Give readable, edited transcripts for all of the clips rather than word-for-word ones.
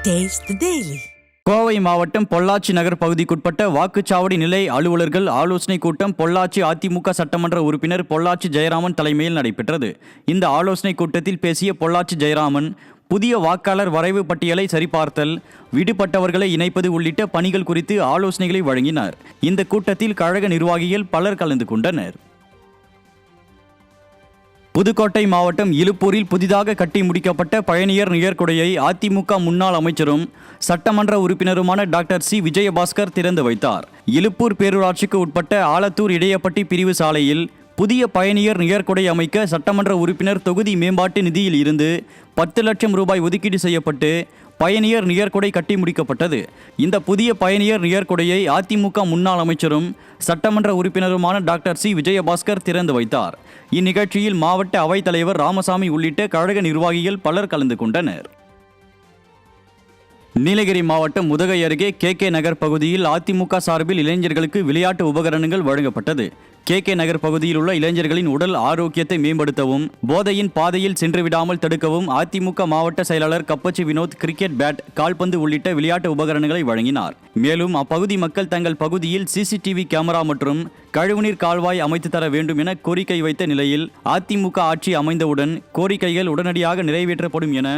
Taste the Daily. Kovai மாவட்டம் பொள்ளாச்சி நகர் பகுதிக்குட்பட்ட வாக்குச்சாவடி நிலை அலுவலர்கள் ஆலோசனை கூட்டம் பொள்ளாச்சி அதிமுக சட்டமன்ற உறுப்பினர் பொள்ளாச்சி ஜெயராமன் தலைமையில் நடைபெற்றது. இந்த ஆலோசனை கூட்டத்தில் பேசிய பொள்ளாச்சி ஜெயராமன், புதிய வாக்காளர் வரைவு பட்டியலை சரிபார்த்தல், விடுபட்டவர்களை இணைப்பது உள்ளிட்ட பணிகள் குறித்து ஆலோசனைகளை வழங்கினார். இந்த கூட்டத்தில் கழக நிர்வாகிகள் பலர் கலந்து கொண்டனர். புதுக்கோட்டை மாவட்டம் இலுப்பூரில் புதிதாக கட்டி முடிக்கப்பட்ட பயணியர் நிழற்குடையை அதிமுக முன்னாள் அமைச்சரும் சட்டமன்ற உறுப்பினருமான டாக்டர் சி விஜயபாஸ்கர் திறந்து வைத்தார். இலுப்பூர் பேரூராட்சிக்கு உட்பட்ட ஆலத்தூர் இடையப்பட்டி பிரிவு சாலையில் புதிய பயணியர் நிழற்குடை அமைக்க சட்டமன்ற உறுப்பினர் தொகுதி மேம்பாட்டு நிதியில் இருந்து 10 லட்சம் ரூபாய் ஒதுக்கீடு செய்யப்பட்டு பயணியர் நிழற்குடை கட்டி முடிக்கப்பட்டது. இந்த புதிய பயணியர் நிழற்குடையை அதிமுக முன்னாள் அமைச்சரும் சட்டமன்ற உறுப்பினருமான டாக்டர் சி விஜயபாஸ்கர் திறந்து வைத்தார். இந்நிகழ்ச்சியில் மாவட்ட அவைத்தலைவர் ராமசாமி உள்ளிட்ட கழக நிர்வாகிகள் பலர் கலந்து கொண்டனர். நீலகிரி மாவட்டம் உதகை அருகே கே நகர் பகுதியில் அதிமுக சார்பில் இளைஞர்களுக்கு விளையாட்டு உபகரணங்கள் வழங்கப்பட்டது. கே நகர் பகுதியில் உள்ள இளைஞர்களின் உடல் ஆரோக்கியத்தை மேம்படுத்தவும் போதையின் பாதையில் சென்று விடாமல் தடுக்கவும் அதிமுக மாவட்ட செயலாளர் கப்பச்சி வினோத் கிரிக்கெட் பேட், கால்பந்து உள்ளிட்ட விளையாட்டு உபகரணங்களை வழங்கினார். மேலும் அப்பகுதி மக்கள் தங்கள் பகுதியில் சிசிடிவி கேமரா மற்றும் கழிவுநீர் கால்வாய் அமைத்து தர வேண்டும் என கோரிக்கை வைத்த நிலையில் அதிமுக ஆட்சி அமைந்தவுடன் கோரிக்கைகள் உடனடியாக நிறைவேற்றப்படும் என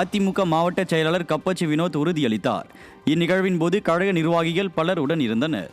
அதிமுக மாவட்ட செயலாளர் கப்பச்சி வினோத் உறுதியளித்தார். இந்நிகழ்வின் போது கழக நிர்வாகிகள் பலர் உடன் இருந்தனர்.